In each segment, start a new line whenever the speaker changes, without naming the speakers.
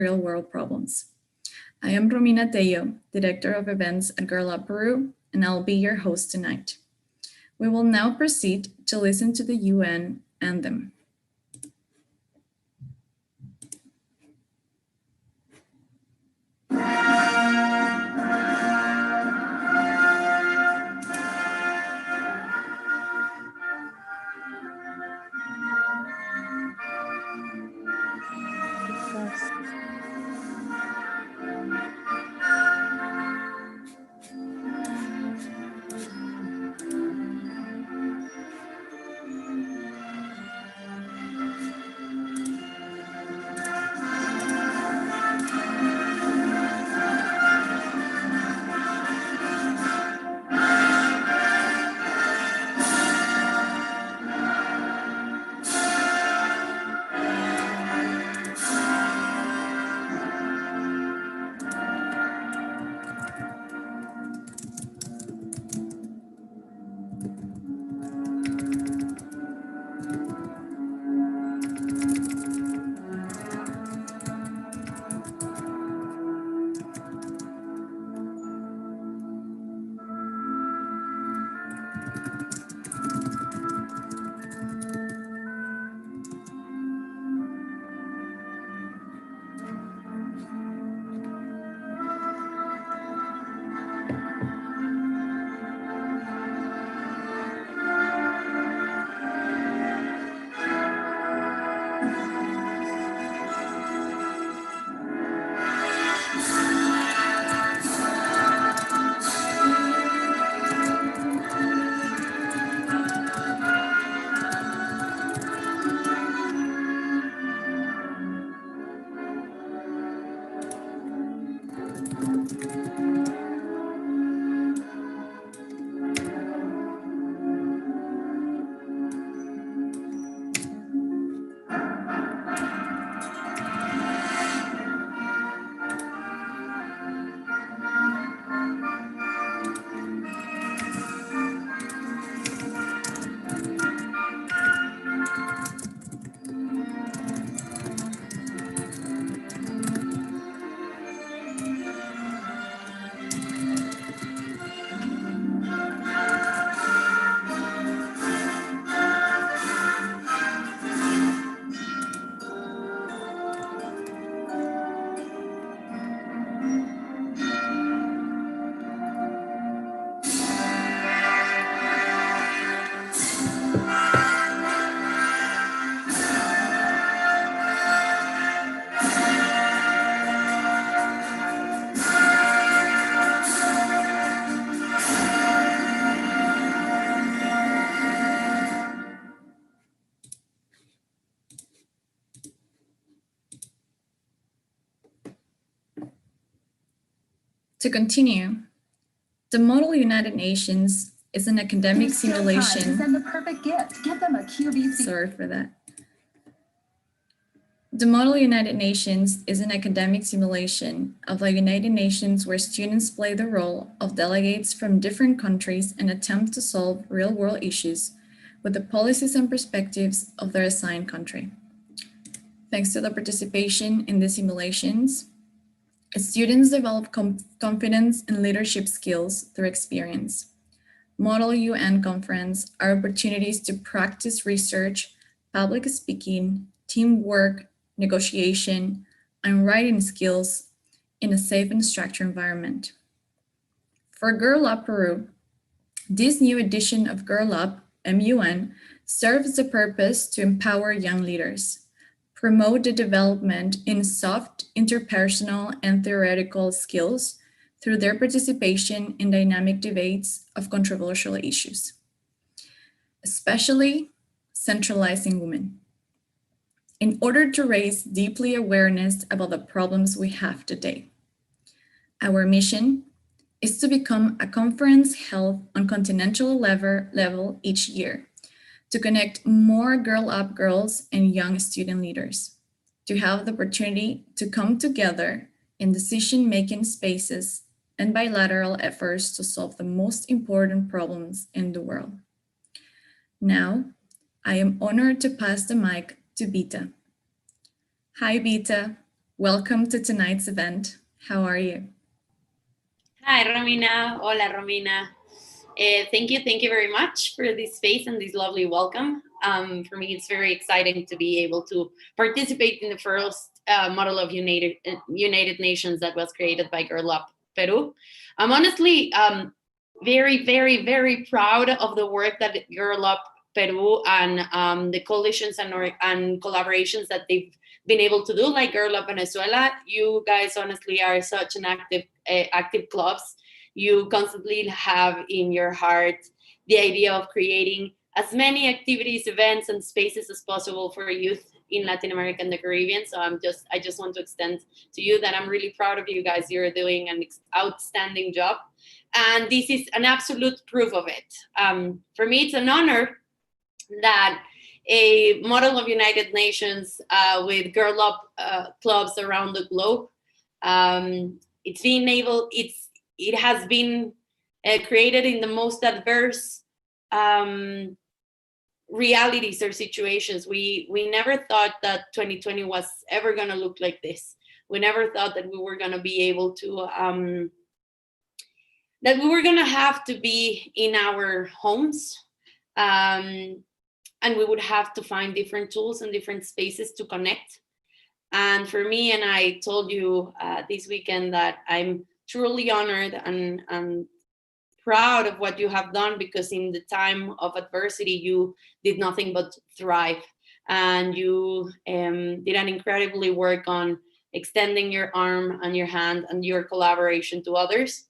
real-world problems. I am Romina Tello, Director of Events at Girl Up Peru, and I'll be your host tonight. We will now proceed to listen to the UN anthem. To continue, the Model United Nations is an academic simulation.
Send the perfect gift. Give them a QVC.
Sorry for that. The Model United Nations is an academic simulation of the United Nations where students play the role of delegates from different countries and attempt to solve real-world issues with the policies and perspectives of their assigned country. Thanks to the participation in the simulations, students develop confidence and leadership skills through experience. Model UN Conference are opportunities to practice research, public speaking, teamwork, negotiation, and writing skills in a safe and structured environment. For Girl Up Peru, this new edition of Girl Up MUN serves the purpose to empower young leaders, promote the development in soft, interpersonal, and theoretical skills through their participation in dynamic debates of controversial issues, especially centralizing women, in order to raise deeply awareness about the problems we have today. Our mission is to become a conference held on continental level each year, to connect more Girl Up girls and young student leaders, to have the opportunity to come together in decision-making spaces and bilateral efforts to solve the most important problems in the world. Now, I am honored to pass the mic to Vita. Hi, Vita. Welcome to tonight's event. How are you?
Hi, Romina. Hola, Romina. Thank you very much for this space and this lovely welcome. For me, it's very exciting to be able to participate in the first model of United Nations that was created by Girl Up Peru. I'm honestly very proud of the work that Girl Up Peru and the coalitions and collaborations that they've been able to do, like Girl Up Venezuela. You guys honestly are such an active clubs. You constantly have in your heart the idea of creating as many activities, events, and spaces as possible for youth in Latin America and the Caribbean. So I just want to extend to you that I'm really proud of you guys. You're doing an outstanding job. And this is an absolute proof of it. For me, it's an honor that a model of United Nations with Girl Up clubs around the globe. It has been created in the most adverse realities or situations. We never thought that 2020 was ever going to look like this. We never thought that we were going to be able to that we were going to have to be in our homes. And we would have to find different tools and different spaces to connect. And for me, and I told you this weekend that I'm truly honored and proud of what you have done, because in the time of adversity, you did nothing but thrive. And you did an incredibly work on extending your arm and your hand and your collaboration to others.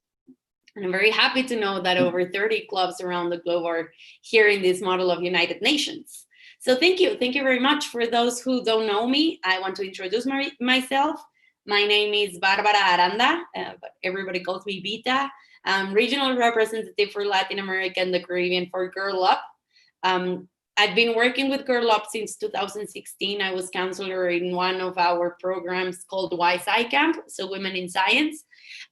And I'm very happy to know that over 30 clubs around the globe are hearing this model of United Nations. So thank you very much. For those who don't know me, I want to introduce myself. My name is Barbara Aranda, but everybody calls me Vita. I'm regional representative for Latin America and the Caribbean for Girl Up. I've been working with Girl Up since 2016. I was counselor in one of our programs called YSI Camp, so Women in Science.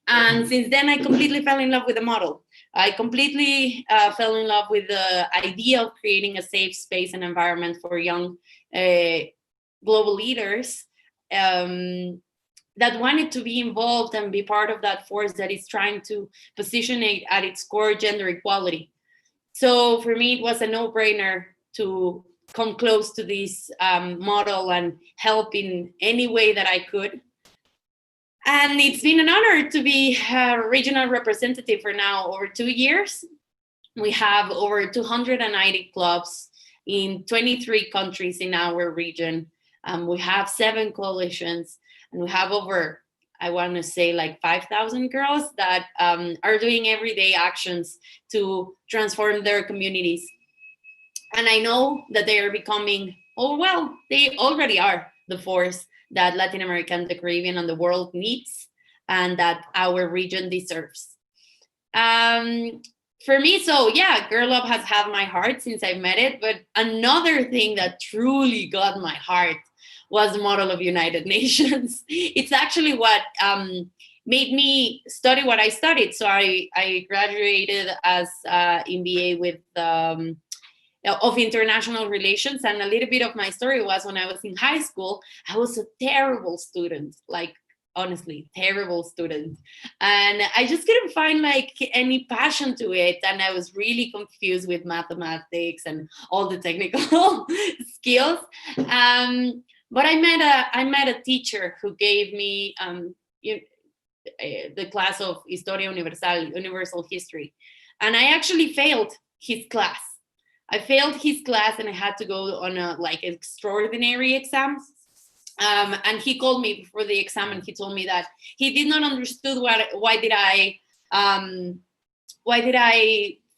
And since then, I completely fell in love with the model. I completely fell in love with the idea of creating a safe space and environment for young global leaders that wanted to be involved and be part of that force that is trying to position it at its core gender equality. So for me, it was a no-brainer to come close to this model and help in any way that I could. And it's been an honor to be a regional representative for now over 2 years. We have over 290 clubs in 23 countries in our region. We have 7 coalitions, and we have over, I want to say, like 5,000 girls that are doing everyday actions to transform their communities. And I know that they are becoming, they already are the force that Latin America and the Caribbean and the world needs, and that our region deserves. For me, so yeah, Girl Up has had my heart since I met it. But another thing that truly got my heart was the model of United Nations. It's actually what made me study what I studied. So I graduated as MBA with of international relations, and a little bit of my story was when I was in high school, I was a terrible student, like honestly, terrible student. And I just couldn't find like any passion to it. And I was really confused with mathematics and all the technical skills. But I met a teacher who gave me the class of Historia Universal, Universal History. And I actually failed his class. I failed his class and I had to go on a like extraordinary exams. And he called me before the exam and he told me that he did not understood why did I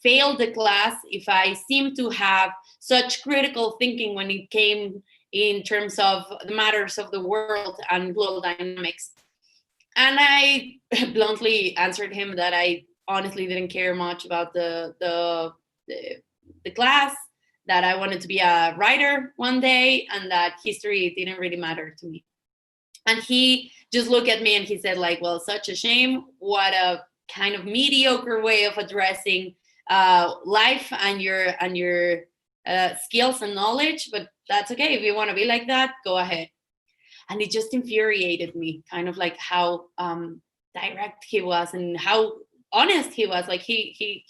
fail the class if I seemed to have such critical thinking when it came in terms of the matters of the world and global dynamics. And I bluntly answered him that I honestly didn't care much about the class, that I wanted to be a writer one day, and that history didn't really matter to me. And he just looked at me and he said, like, well, such a shame. What a kind of mediocre way of addressing life and your skills and knowledge. But that's okay. If you want to be like that, go ahead. And it just infuriated me, kind of like how direct he was and how honest he was. Like he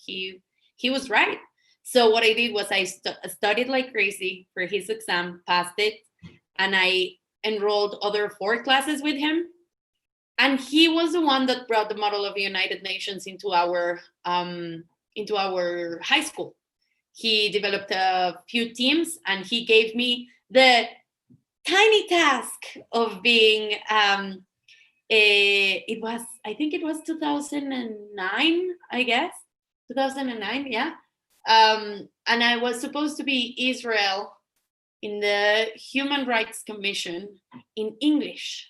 was right. So what I did was I studied like crazy for his exam, passed it, and I enrolled other 4 classes with him. And he was the one that brought the model of the United Nations into our high school. He developed a few teams, and he gave me the tiny task of being I think it was 2009, I guess 2009, yeah. And I was supposed to be Israel in the Human Rights Commission in English.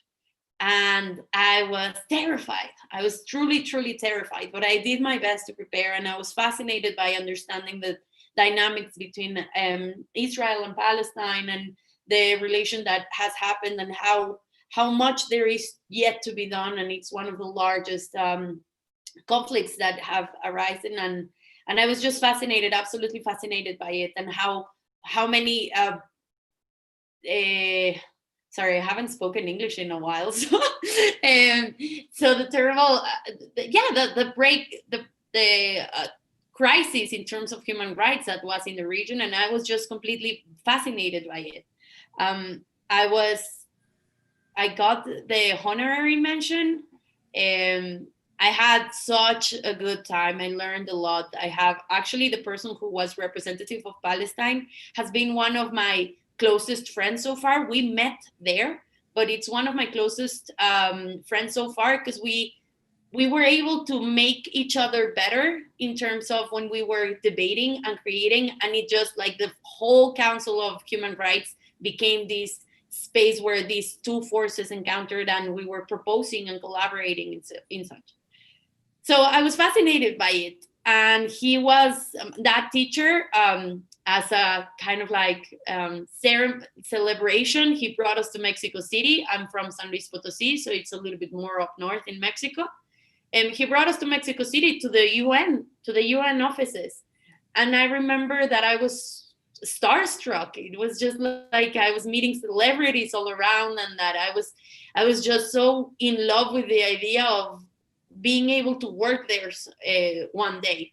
And I was terrified. I was truly, truly terrified, but I did my best to prepare. And I was fascinated by understanding the dynamics between Israel and Palestine, and the relation that has happened, and how much there is yet to be done. And it's one of the largest conflicts that have arisen. And I was just fascinated, absolutely fascinated by it, and how many sorry, I haven't spoken English in a while. So, so the terrible, the crisis in terms of human rights that was in the region, and I was just completely fascinated by it. I got the honorary mention. I had such a good time. I learned a lot. I have actually, the person who was representative of Palestine has been one of my closest friends so far. We met there, but it's one of my closest friends so far, because we were able to make each other better in terms of when we were debating and creating, and it just like the whole Council of Human Rights became this space where these 2 forces encountered, and we were proposing and collaborating in such. So I was fascinated by it. And he was that teacher, as a kind of like celebration. He brought us to Mexico City. I'm from San Luis Potosí, so it's a little bit more up north in Mexico. And he brought us to Mexico City, to the UN offices. And I remember that I was starstruck. It was just like I was meeting celebrities all around, and that I was just so in love with the idea of being able to work there one day.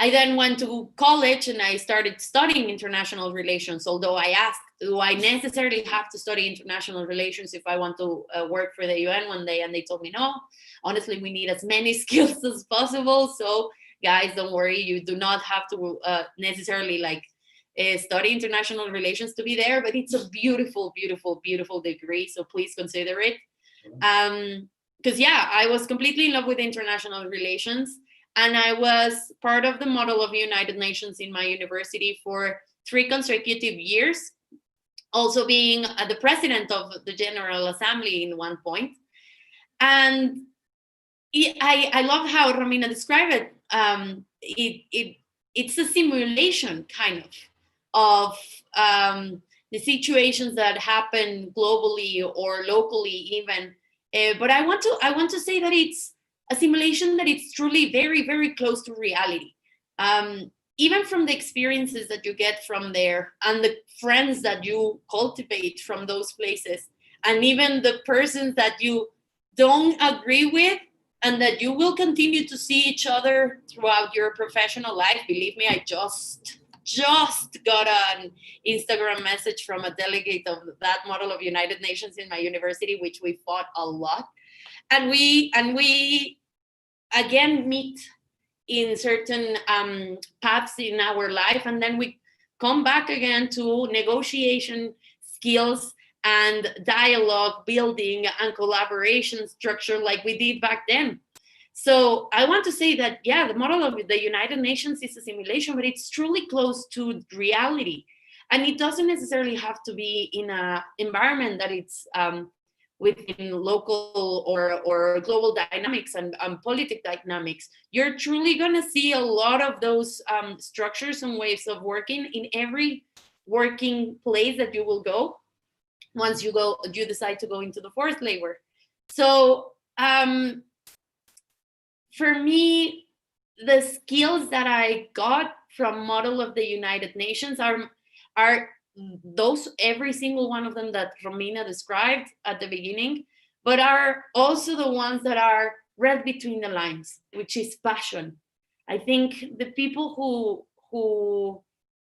I then went to college and I started studying international relations, although I asked, do I necessarily have to study international relations if I want to work for the UN one day? And they told me, no, honestly, we need as many skills as possible. So guys, don't worry, you do not have to necessarily like study international relations to be there, but it's a beautiful, beautiful, beautiful degree. So please consider it. Because yeah, I was completely in love with international relations. And I was part of the model of the United Nations in my university for 3 consecutive years, also being the president of the General Assembly in one point. And I love how Romina described it. It's a simulation kind of the situations that happen globally or locally even. But I want to say that it's a simulation that it's truly very, very close to reality. Even from the experiences that you get from there, and the friends that you cultivate from those places, and even the persons that you don't agree with, and that you will continue to see each other throughout your professional life. Believe me, I just got an Instagram message from a delegate of that model of United Nations in my university, which we fought a lot. And we again meet in certain paths in our life, and then we come back again to negotiation skills and dialogue building and collaboration structure like we did back then. So I want to say that, yeah, the model of the United Nations is a simulation, but it's truly close to reality. And it doesn't necessarily have to be in an environment that it's within local or global dynamics and politic dynamics. You're truly going to see a lot of those structures and ways of working in every working place that you will go once you decide to go into the 4th labor. So for me, the skills that I got from model of the United Nations are every single one of them that Romina described at the beginning, but are also the ones that are read between the lines, which is passion. I think the people who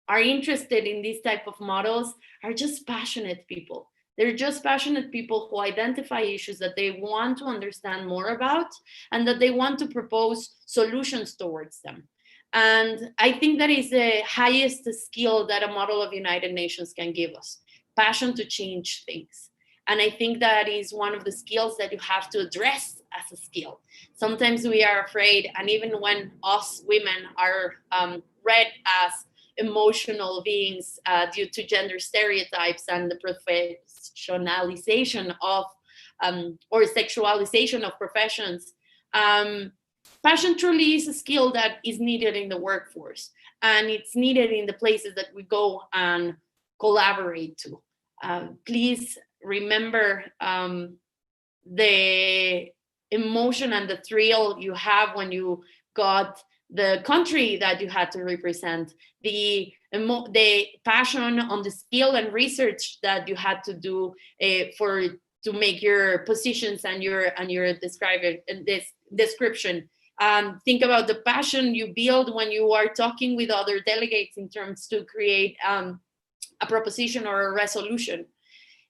are interested in these type of models are just passionate people. They're just passionate people who identify issues that they want to understand more about and that they want to propose solutions towards them. And I think that is the highest skill that a model of United Nations can give us, passion to change things. And I think that is one of the skills that you have to address as a skill. Sometimes we are afraid, and even when us women are read as emotional beings due to gender stereotypes and the professionalization of or sexualization of professions, passion truly is a skill that is needed in the workforce, and it's needed in the places that we go and collaborate to. Please remember the emotion and the thrill you have when you got the country that you had to represent, the passion on the skill and research that you had to do to make your positions and your description. Think about the passion you build when you are talking with other delegates in terms to create a proposition or a resolution.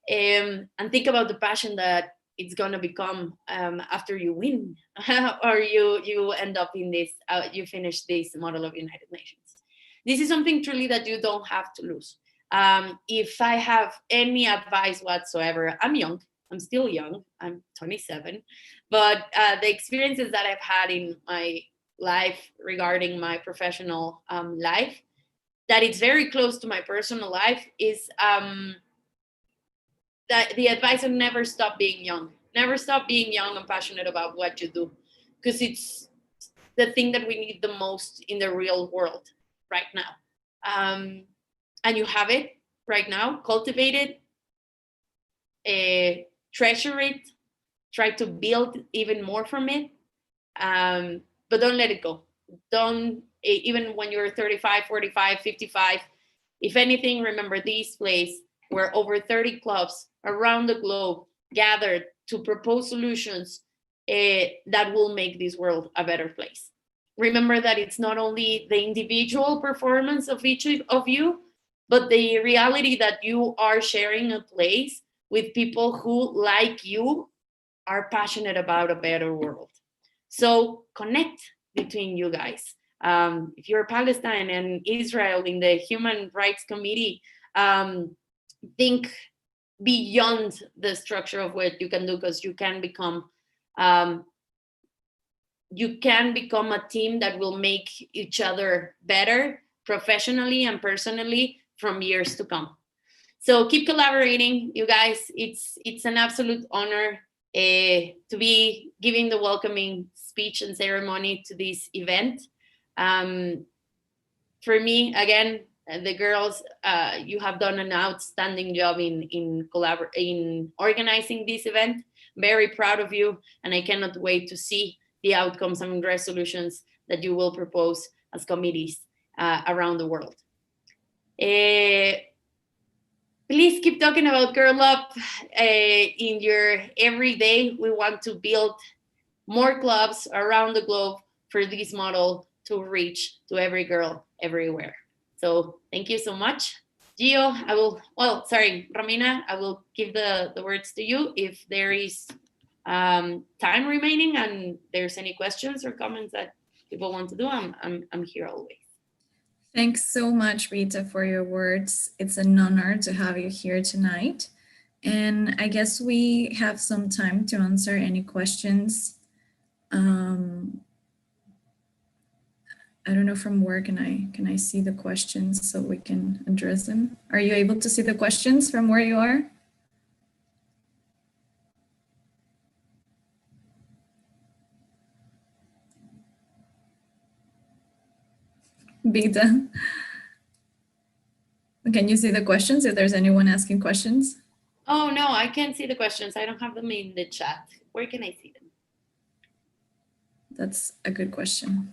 And think about the passion that it's gonna become after you win or you end up in this, you finish this model of United Nations. This is something truly that you don't have to lose. If I have any advice whatsoever, I'm young, I'm still young, I'm 27, but the experiences that I've had in my life regarding my professional life, that it's very close to my personal life, is that the advice of never stop being young. Never stop being young and passionate about what you do, because it's the thing that we need the most in the real world right now. And you have it right now. Cultivate it, treasure it, try to build even more from it, but don't let it go. Don't, even when you're 35, 45, 55, if anything, remember this place where over 30 clubs around the globe gathered to propose solutions that will make this world a better place. Remember that it's not only the individual performance of each of you, but the reality that you are sharing a place with people who, like you, are passionate about a better world. So connect between you guys. If you're Palestine and Israel in the Human Rights Committee, think beyond the structure of what you can do, because you can become a team that will make each other better professionally and personally from years to come. So keep collaborating, you guys. It's an absolute honor to be giving the welcoming speech and ceremony to this event. For me, again, the girls, you have done an outstanding job in organizing this event. Very proud of you, and I cannot wait to see the outcomes and resolutions that you will propose as committees around the world. Please keep talking about Girl Up in your everyday. We want to build more clubs around the globe for this model to reach to every girl everywhere. So thank you so much. Gio, Romina, I will give the words to you if there is time remaining and there's any questions or comments that people want to do. I'm here always.
Thanks so much, Rita, for your words. It's an honor to have you here tonight. And I guess we have some time to answer any questions. I don't know from where can I see the questions so we can address them? Are you able to see the questions from where you are? Beta. Can you see the questions if there's anyone asking questions?
Oh, no, I can't see the questions. I don't have them in the chat. Where can I see them?
That's a good question.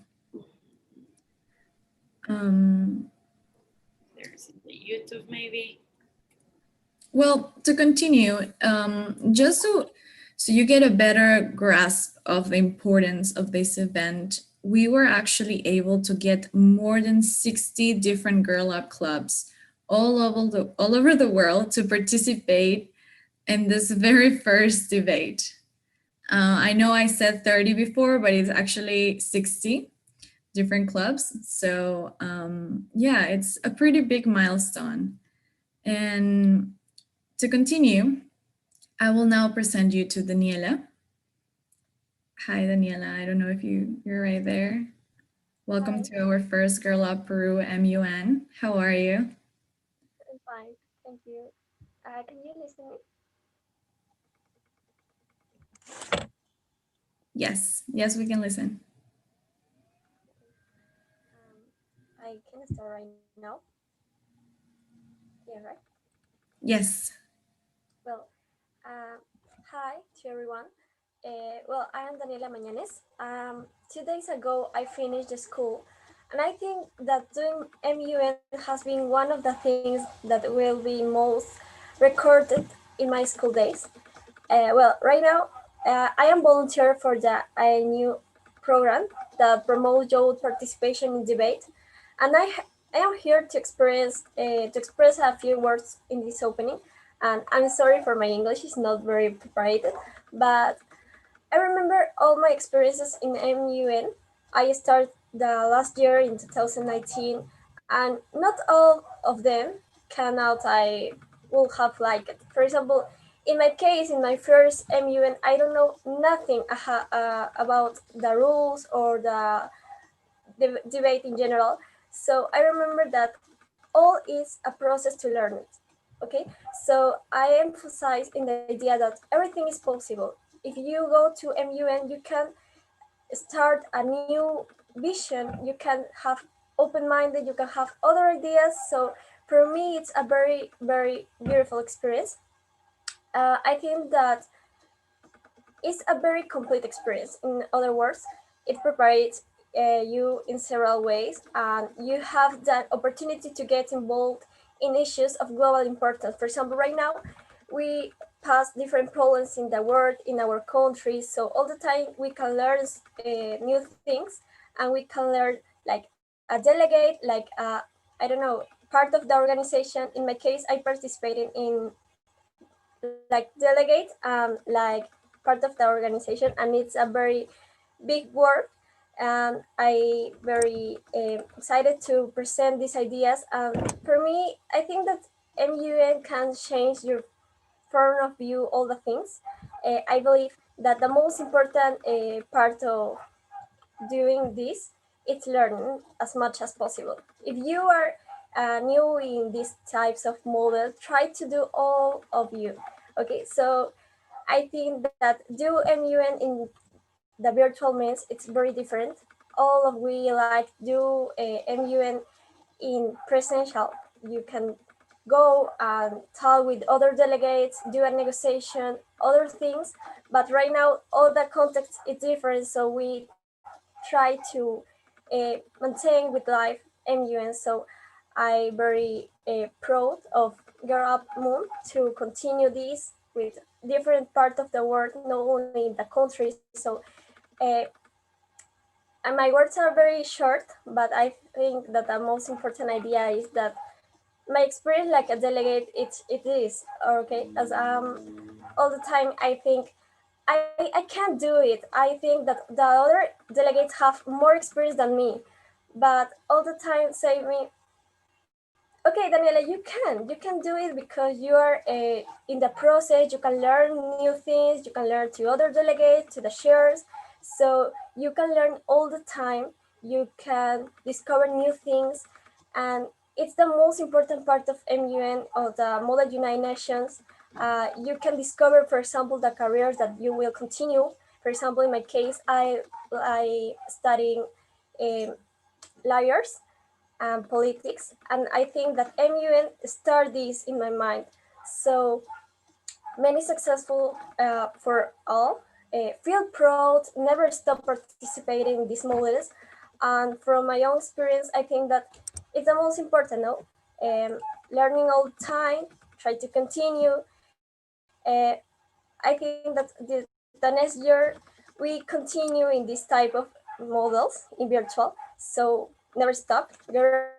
There's the YouTube maybe.
Well, to continue, just so you get a better grasp of the importance of this event, we were actually able to get more than 60 different Girl Up clubs all over the world to participate in this very first debate. I know I said 30 before, but it's actually 60 different clubs. So yeah, it's a pretty big milestone. And to continue, I will now present you to Daniela. Hi, Daniela. I don't know if you're right there. Welcome
Hi,
to our first Girl Up Peru MUN. How are you?
I'm fine. Thank you. Can you listen me?
Yes, we can listen.
I can start right now. Yeah, right.
Yes.
Well, hi to everyone. Well, I am Daniela Mañanes. 2 days ago, I finished the school, and I think that doing MUN has been one of the things that will be most recorded in my school days. Well, right now, I am volunteer for the a new program that promotes youth participation in debate, and I am here to express a few words in this opening. And I'm sorry for my English; it's not very prepared, but I remember all my experiences in MUN. I started the last year in 2019, and not all of them can out I will have liked it. For example, in my case, in my first MUN, I don't know nothing about the rules or the debate in general. So I remember that all is a process to learn it. Okay, so I emphasize in the idea that everything is possible. If you go to MUN, you can start a new vision, you can have open-minded, you can have other ideas. So for me, it's a very, very beautiful experience. I think that it's a very complete experience. In other words, it prepares you in several ways, and you have that opportunity to get involved in issues of global importance. For example, right now, we pass different problems in the world, in our country. So all the time we can learn new things, and we can learn like a delegate, like I don't know, part of the organization. In my case, I participated in like delegate, like part of the organization, and it's a very big work. And I very excited to present these ideas. For me, I think that MUN can change your front of view all the things. I believe that the most important part of doing this is learning as much as possible. If you are new in these types of model, try to do all of you. Okay, so I think that do MUN in the virtual means it's very different. All of we like do MUN in presential. You can go and talk with other delegates, do a negotiation, other things. But right now, all the context is different, so we try to maintain with life MUN. So I very proud of Girl Up MUN to continue this with different part of the world, not only in the country. So uh, and my words are very short, but I think that the most important idea is that my experience like a delegate, it is okay. As all the time I think I can't do it. I think that the other delegates have more experience than me, but all the time say me, okay, Daniela, you can do it because you are in the process. You can learn new things. You can learn to other delegates, to the shares. So you can learn all the time. You can discover new things, and it's the most important part of MUN or the Model United Nations. You can discover, for example, the careers that you will continue. For example, in my case, I studying um, lawyers and politics. And I think that MUN started this in my mind. So many successful for all. Feel proud, never stop participating in these models. And from my own experience, I think that it's the most important, no? Learning all the time, try to continue. I think that the next year we continue in this type of models in virtual. So never stop. Girl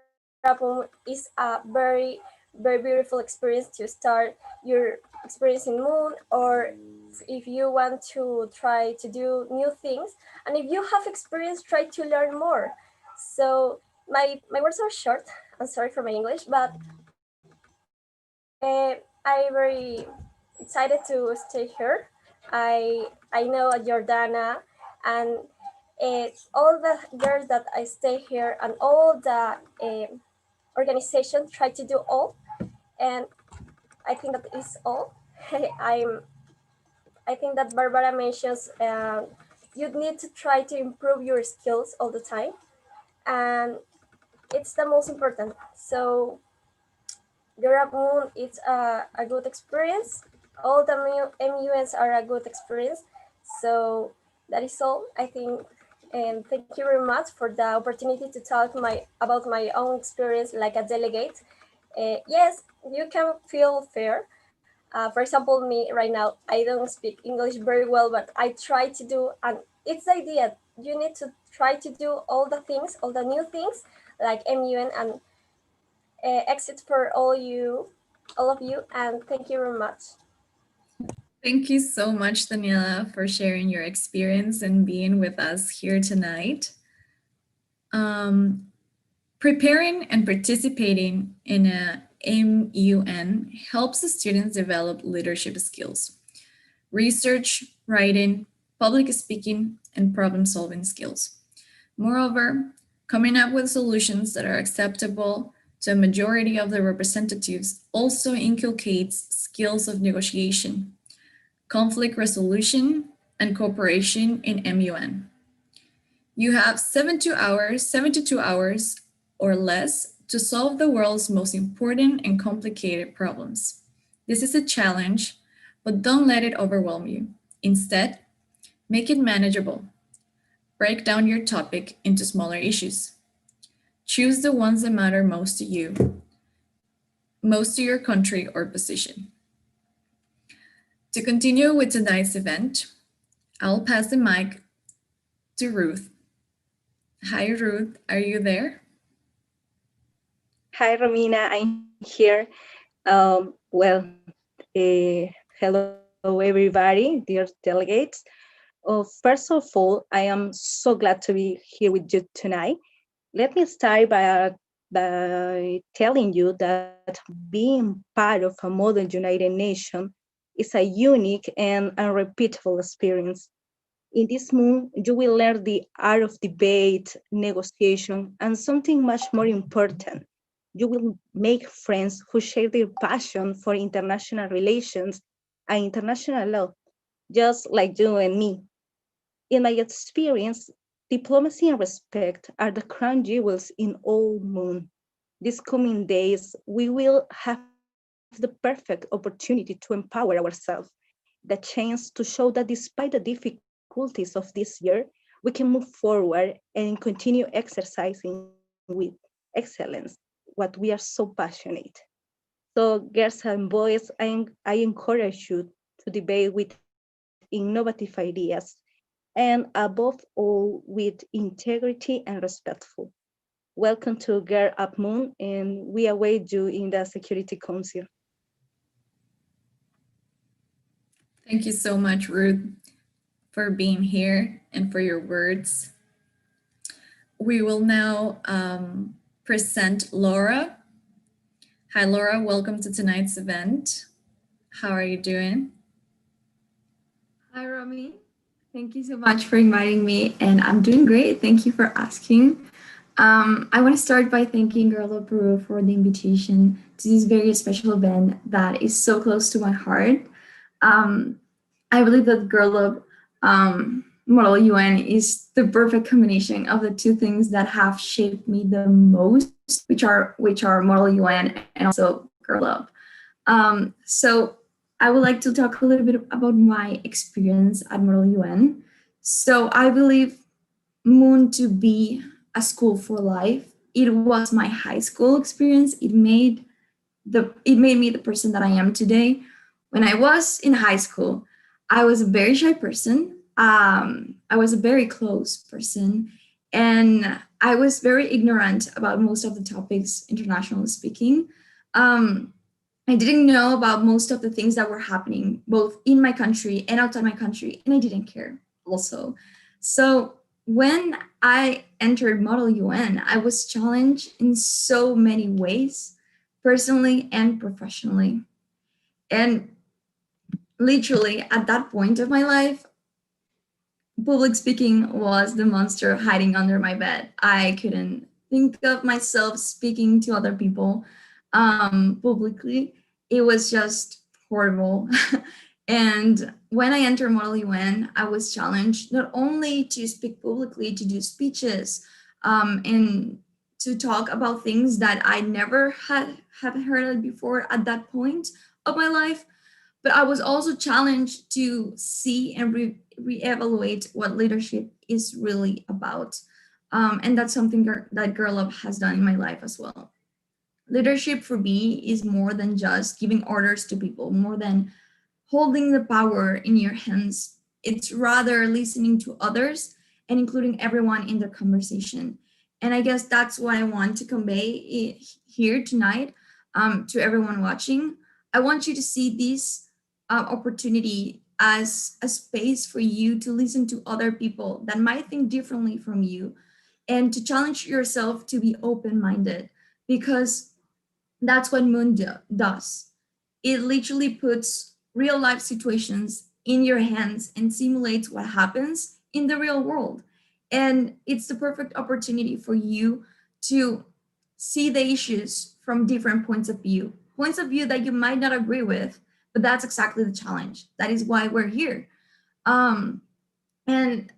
Up MUN is a very, very beautiful experience to start your experience in Moon, or if you want to try to do new things. And if you have experience, try to learn more. So my words are short. I'm sorry for my English, but I'm very excited to stay here. I know Jordana and all the girls that I stay here and all the organization try to do all, and I think that is all. I think that Barbara mentions you need to try to improve your skills all the time, and it's the most important. So Girl Up MUN is a good experience. All the MUNs are a good experience. So that is all, I think. And thank you very much for the opportunity to talk about my own experience like a delegate. Yes, you can feel fair. For example, me right now, I don't speak English very well, but I try to do, and it's the idea. You need to try to do all the things, all the new things, like MUN, and exit for all of you, and thank you very much.
Thank you so much, Daniela, for sharing your experience and being with us here tonight. Preparing and participating in a MUN helps the students develop leadership skills, research, writing, public speaking, and problem-solving skills. Moreover, coming up with solutions that are acceptable to a majority of the representatives also inculcates skills of negotiation, conflict resolution, and cooperation in MUN. You have 72 hours or less to solve the world's most important and complicated problems. This is a challenge, but don't let it overwhelm you. Instead, make it manageable. Break down your topic into smaller issues. Choose the ones that matter most to you, most to your country or position. To continue with tonight's event, I'll pass the mic to Ruth. Hi, Ruth, are you there?
Hi, Romina, I'm here. Hello, everybody, dear delegates. First of all, I am so glad to be here with you tonight. Let me start by telling you that being part of a modern United Nations is a unique and unrepeatable experience. In this MUN, you will learn the art of debate, negotiation, and something much more important. You will make friends who share their passion for international relations and international law, just like you and me. In my experience, diplomacy and respect are the crown jewels in all MUN. These coming days, we will have the perfect opportunity to empower ourselves, the chance to show that despite the difficulties of this year, we can move forward and continue exercising with excellence what we are so passionate. So girls and boys, I encourage you to debate with innovative ideas and above all with integrity and respectful. Welcome to Girl Up MUN, and we await you in the Security Council.
Thank you so much, Ruth, for being here and for your words. We will now present Laura. Hi, Laura, welcome to tonight's event. How are you doing?
Hi, Romy. Thank you so much for inviting me, and I'm doing great. Thank you for asking. I want to start by thanking Girl Up Peru for the invitation to this very special event that is so close to my heart. I believe that Girl Up Model UN is the perfect combination of the two things that have shaped me the most, which are Model UN and also Girl Up. So I would like to talk a little bit about my experience at Model UN. So I believe MUN to be a school for life. It was my high school experience. It made it made me the person that I am today. When I was in high school, I was a very shy person. I was a very closed person, and I was very ignorant about most of the topics, internationally speaking. Um, I didn't know about most of the things that were happening, both in my country and outside my country, and I didn't care also. So when I entered Model UN, I was challenged in so many ways, personally and professionally. And literally at that point of my life, public speaking was the monster hiding under my bed. I couldn't think of myself speaking to other people publicly. It was just horrible. And when I entered Model UN, I was challenged not only to speak publicly, to do speeches, and to talk about things that I never have heard of before at that point of my life, but I was also challenged to see and reevaluate what leadership is really about. And that's something that Girl Up has done in my life as well. Leadership for me is more than just giving orders to people, more than holding the power in your hands. It's rather listening to others and including everyone in the conversation. And I guess that's what I want to convey here tonight to everyone watching. I want you to see this opportunity as a space for you to listen to other people that might think differently from you and to challenge yourself to be open-minded, because that's what Moon does. It literally puts real life situations in your hands and simulates what happens in the real world. And it's the perfect opportunity for you to see the issues from different points of view that you might not agree with, but that's exactly the challenge. That is why we're here. Um, and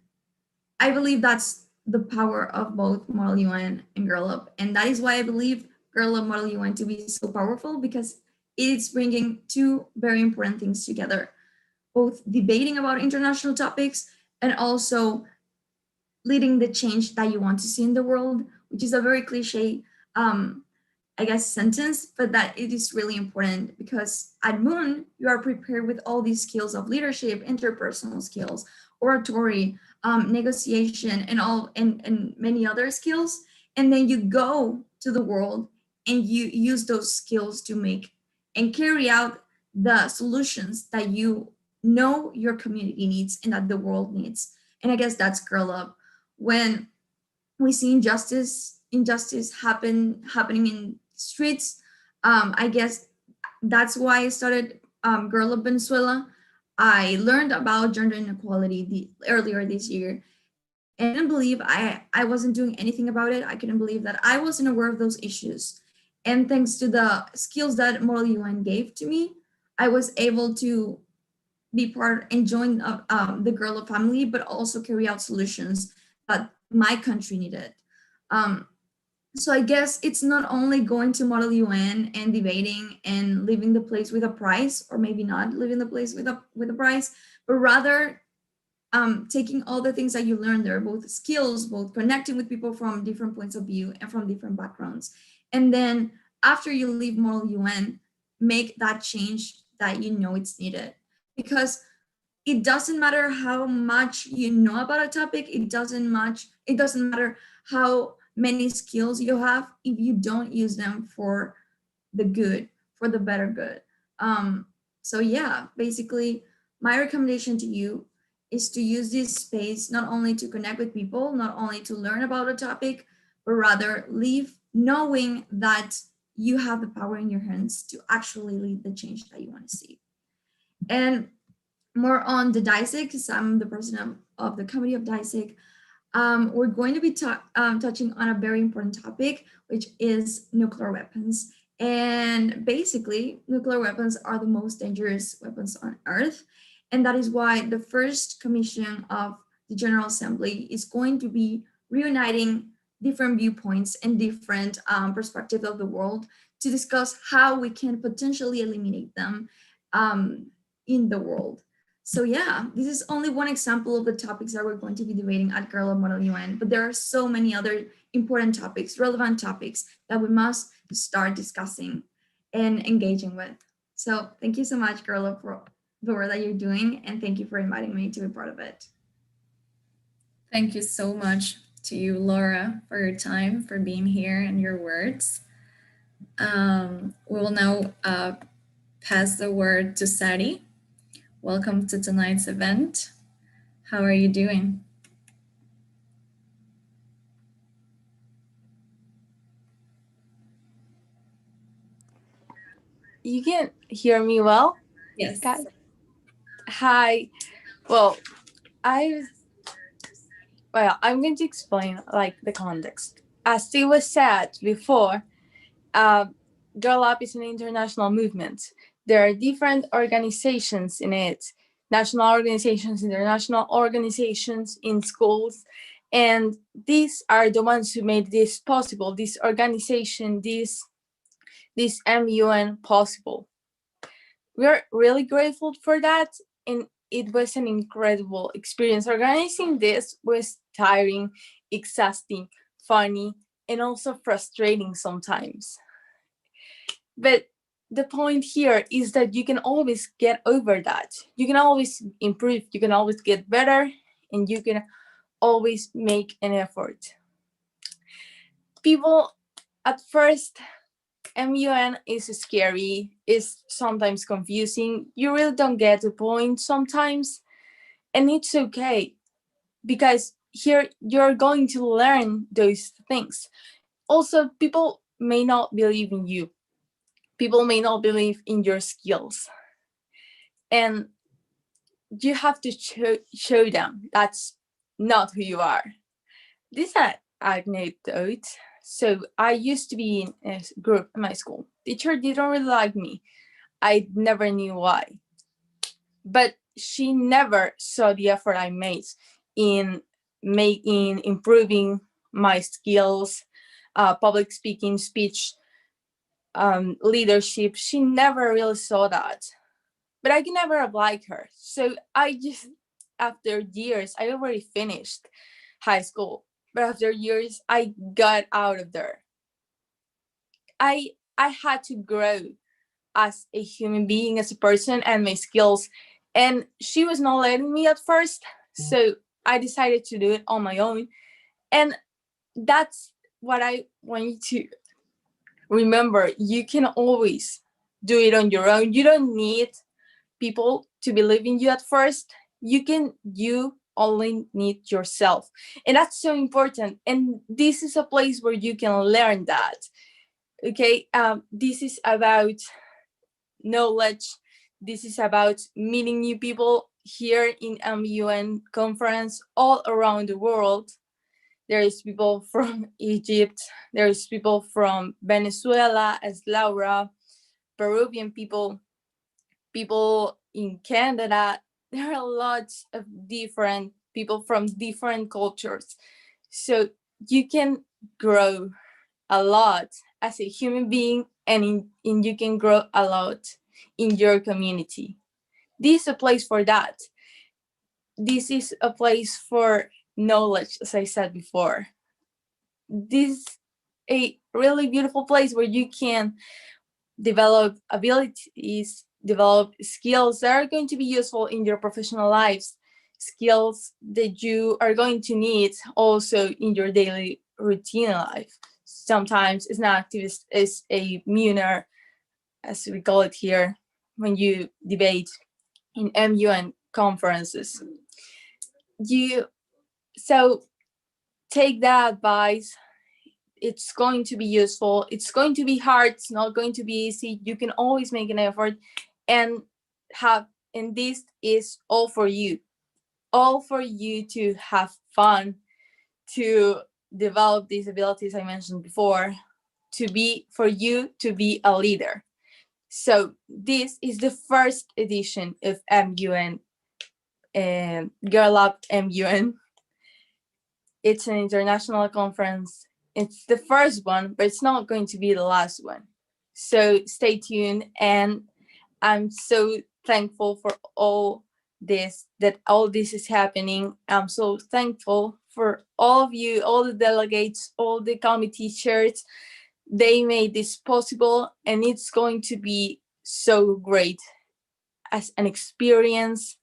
I believe that's the power of both Model UN and Girl Up. And that is why I believe Girl Up Model UN to be so powerful, because it's bringing two very important things together, both debating about international topics and also leading the change that you want to see in the world, which is a very cliche, I guess, sentence, but that it is really important, because at Moon, you are prepared with all these skills of leadership, interpersonal skills, oratory, negotiation, and many other skills. And then you go to the world and you use those skills to make and carry out the solutions that you know your community needs and that the world needs. And I guess that's Girl Up. When we see injustice happening in streets, I guess that's why I started Girl Up Venezuela. I learned about gender inequality earlier this year, and I didn't believe I wasn't doing anything about it. I couldn't believe that I wasn't aware of those issues. And thanks to the skills that Model UN gave to me, I was able to be part and join the Girl Up family, but also carry out solutions that my country needed. Um, so I guess it's not only going to Model UN and debating and leaving the place with a prize, or maybe not leaving the place with a prize, but rather taking all the things that you learn there, both skills, both connecting with people from different points of view and from different backgrounds. And then after you leave Model UN, make that change that you know it's needed. Because it doesn't matter how much you know about a topic, it doesn't matter how many skills you have if you don't use them for the good, for the better good. So yeah, basically my recommendation to you is to use this space not only to connect with people, not only to learn about a topic, but rather leave knowing that you have the power in your hands to actually lead the change that you want to see. And more on the DISIC, because I'm the president of the committee of DISIC, we're going to be touching on a very important topic, which is nuclear weapons. And basically, nuclear weapons are the most dangerous weapons on Earth. And that is why the first commission of the General Assembly is going to be reuniting different viewpoints and different perspectives of the world to discuss how we can potentially eliminate them in the world. So yeah, this is only one example of the topics that we're going to be debating at Girl Up Model UN, but there are so many other important topics, relevant topics that we must start discussing. and engaging with. So thank you so much, Girl Up, for the work that you're doing, and thank you for inviting me to be part of it.
Thank you so much to you, Laura, for your time, for being here and your words. We will now pass the word to Sadi. Welcome to tonight's event. How are you doing?
You can hear me well?
Yes.
Guys? Hi. Well, I'm going to explain like the context. As it was said before, Girl Up is an international movement. There are different organizations in it, national organizations, international organizations in schools, and these are the ones who made this possible, this organization, this MUN possible. We're really grateful for that, and it was an incredible experience. Organizing this was tiring, exhausting, funny, and also frustrating sometimes. But the point here is that you can always get over that. You can always improve, you can always get better, and you can always make an effort. People at first, MUN is scary, is sometimes confusing. You really don't get the point sometimes, and it's okay, because here you're going to learn those things. Also, people may not believe in you. People may not believe in your skills, and you have to show them that's not who you are. This is an anecdote. So I used to be in a group in my school. Teacher didn't really like me. I never knew why. But she never saw the effort I made in improving my skills, public speaking, speech, leadership. She never really saw that. But I can never have liked her. So I just, after years, I already finished high school. But after years, I got out of there. I had to grow as a human being, as a person, and my skills. And she was not letting me at first. So I decided to do it on my own. And that's what I want you to remember. You can always do it on your own. You don't need people to believe in you at first. You only need yourself. And that's so important. And this is a place where you can learn that. Okay, this is about knowledge. This is about meeting new people here in MUN conference all around the world. There is people from Egypt. There is people from Venezuela, as Laura, Peruvian people, people in Canada. There are lots of different people from different cultures. So you can grow a lot as a human being, and you can grow a lot in your community. This is a place for that. This is a place for knowledge, as I said before. This is a really beautiful place where you can develop abilities, develop skills that are going to be useful in your professional lives, skills that you are going to need also in your daily routine life. Sometimes it's not activist, it's a MUNer, as we call it here, when you debate in MUN conferences. So take that advice. It's going to be useful. It's going to be hard. It's not going to be easy. You can always make an effort, and this is all for you to have fun, to develop these abilities I mentioned before, for you to be a leader. So this is the first edition of MUN, Girl Up MUN. It's an international conference. It's the first one, but it's not going to be the last one. So stay tuned, and I'm so thankful for all this is happening. I'm so thankful for all of you, all the delegates, all the committee chairs they made this possible, and it's going to be so great as an experience,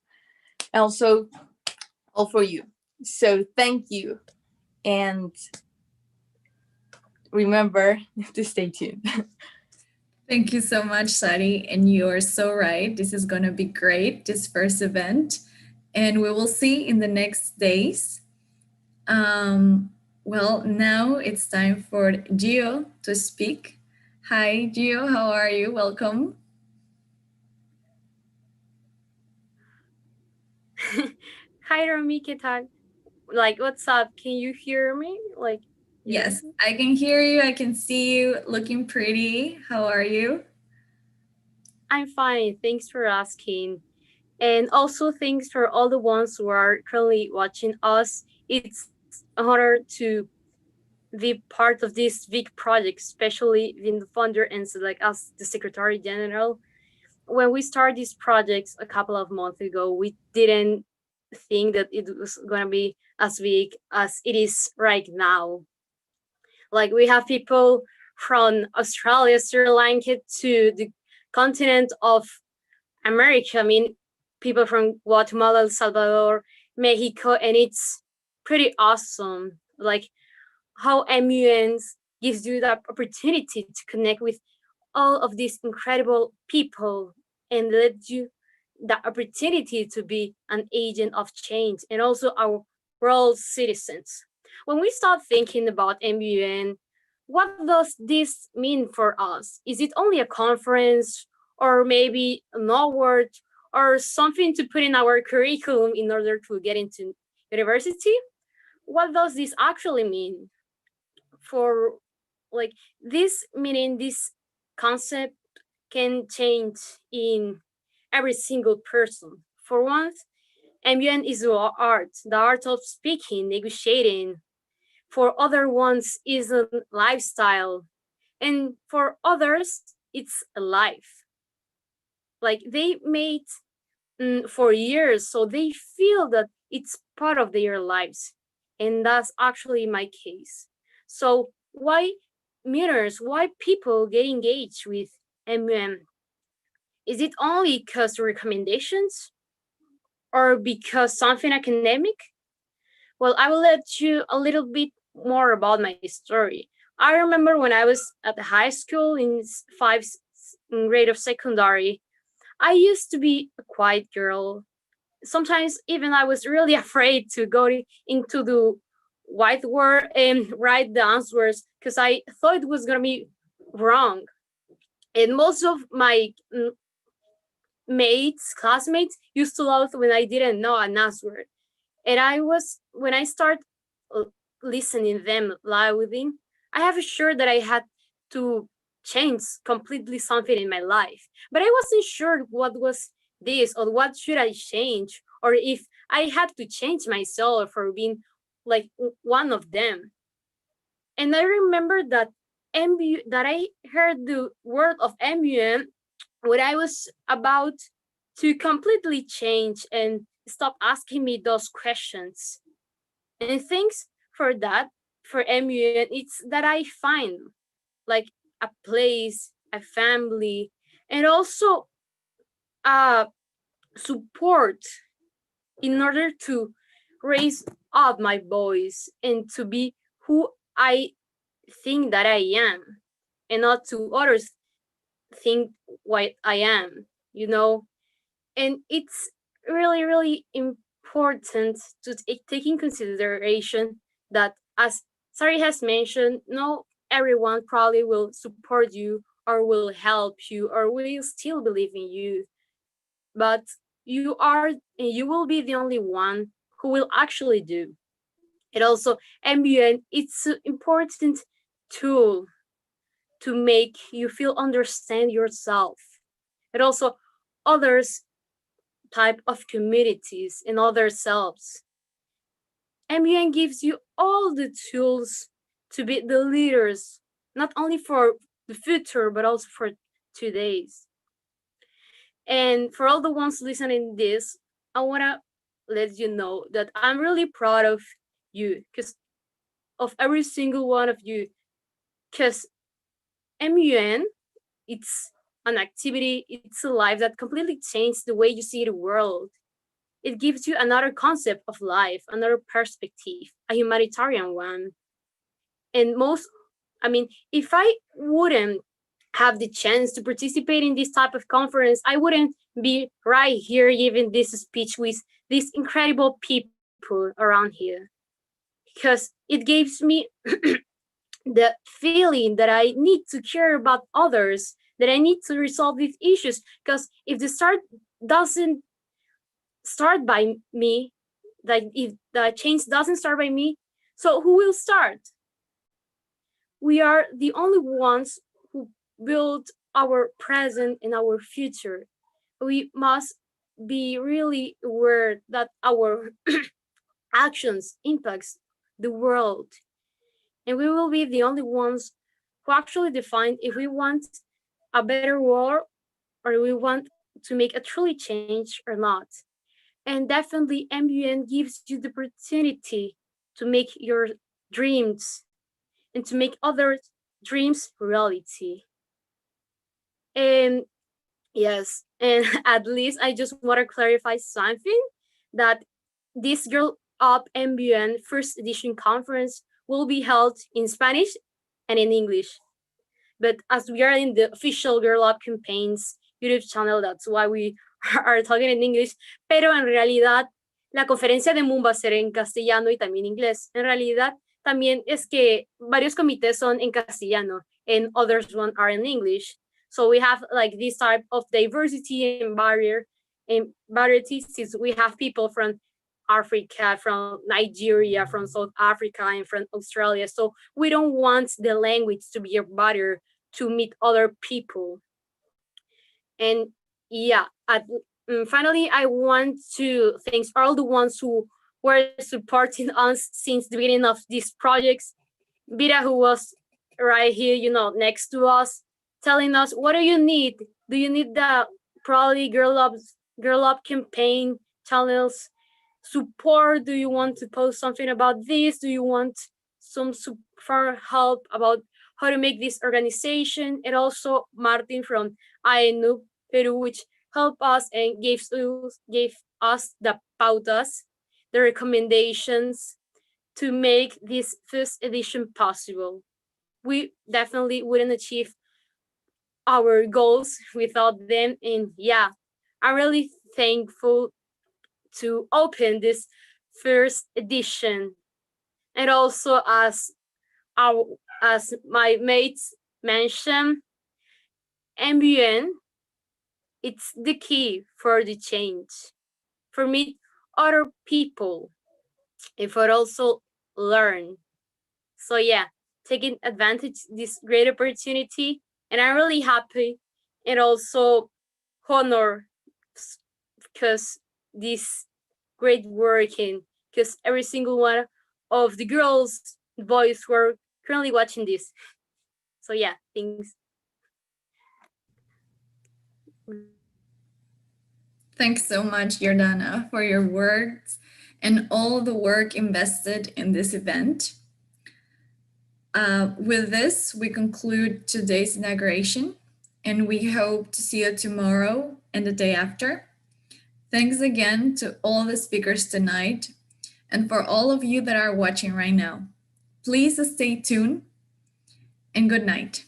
also all for you. So thank you, and remember to stay tuned.
Thank you so much, Sari. And you are so right. This is going to be great, this first event. And we will see in the next days. Well, now it's time for Gio to speak. Hi, Gio. How are you? Welcome.
Hi, Romy, ¿qué tal? Like, what's up? Can you hear me? Like,
Yes, I can hear you. I can see you looking pretty. How are you?
I'm fine. Thanks for asking. And also, thanks for all the ones who are currently watching us. It's an honor to be part of this big project, especially being the founder and so like as the Secretary General. When we started these projects a couple of months ago, we didn't think that it was going to be as big as it is right now. Like we have people from Australia, Sri Lanka to the continent of America. I mean, people from Guatemala, El Salvador, Mexico, and it's pretty awesome. Like how MUNs gives you that opportunity to connect with all of these incredible people and let you the opportunity to be an agent of change and also our world citizens. When we start thinking about MUN, what does this mean for us? Is it only a conference or maybe an award or something to put in our curriculum in order to get into university? What does this actually mean? For like this meaning, this concept can change in every single person. For one, MUN is the art of speaking, negotiating. For other ones is a lifestyle. And for others, it's a life. Like they made for years, so they feel that it's part of their lives. And that's actually my case. So why mirrors, why people get engaged with MUN? Is it only because recommendations or because something academic? Well, I will let you a little bit more about my story. I remember when I was at the high school in fifth grade of secondary, I used to be a quiet girl. Sometimes even I was really afraid to go into the whiteboard and write the answers because I thought it was gonna be wrong. And most of my classmates used to laugh when I didn't know an answer. And when I start listening them loudly, I have assured that I had to change completely something in my life. But I wasn't sure what was this or what should I change or if I had to change myself for being like one of them. And I remember that that I heard the word of MUN when I was about to completely change and stop asking me those questions. And thanks for that, for MUN, it's that I find like a place, a family, and also support in order to raise up my voice and to be who I think that I am and not to others think what I am, you know? And it's really, really important to take in consideration that, as Sari has mentioned, no everyone probably will support you or will help you or will still believe in you. But you will be the only one who will actually do. And also, MUN, it's an important tool to make you feel understand yourself. And also others type of communities and other selves. MUN gives you all the tools to be the leaders, not only for the future, but also for today's. And for all the ones listening this, I wanna let you know that I'm really proud of you, because of every single one of you, because MUN, it's an activity, it's a life that completely changed the way you see the world. It gives you another concept of life, another perspective, a humanitarian one. And if I wouldn't have the chance to participate in this type of conference, I wouldn't be right here giving this speech with these incredible people around here. Because it gives me the feeling that I need to care about others, that I need to resolve these issues. Because if the start doesn't start by me, like if the change doesn't start by me, so who will start? We are the only ones who build our present and our future. We must be really aware that our actions impacts the world, and we will be the only ones who actually define if we want a better world or we want to make a truly change or not. And definitely MUN gives you the opportunity to make your dreams and to make other dreams reality. And yes, and at least I just want to clarify something, that this Girl Up MUN first edition conference will be held in Spanish and in English. But as we are in the official Girl Up campaigns YouTube channel, that's why we are talking in English. Pero en realidad, la conferencia de MUN va a ser en castellano y también inglés. En realidad, también es que varios comités son en castellano and others one are in English. So we have like this type of diversity and variety, since we have people from Africa, from Nigeria, from South Africa, and from Australia. So we don't want the language to be a barrier to meet other people. And yeah, finally, I want to thank all the ones who were supporting us since the beginning of these projects. Vida, who was right here, next to us, telling us, what do you need? Do you need the probably Girl Up campaign channels support? Do you want to post something about this? Do you want some support help about how to make this organization? And also Martin from ANU Peru, which helped us and gave us the pautas, the recommendations to make this first edition possible. We definitely wouldn't achieve our goals without them. And yeah, I'm really thankful to open this first edition. And also, as my mates mentioned, MUN, it's the key for the change, for meet other people, and for also learn. So yeah, taking advantage this great opportunity, and I'm really happy and also honor because this great working, because every single one of the girls, boys who are currently watching this. So yeah, thanks.
Thanks so much, Jordana, for your words and all the work invested in this event. With this, we conclude today's inauguration, and we hope to see you tomorrow and the day after. Thanks again to all the speakers tonight, and for all of you that are watching right now. Please stay tuned, and good night.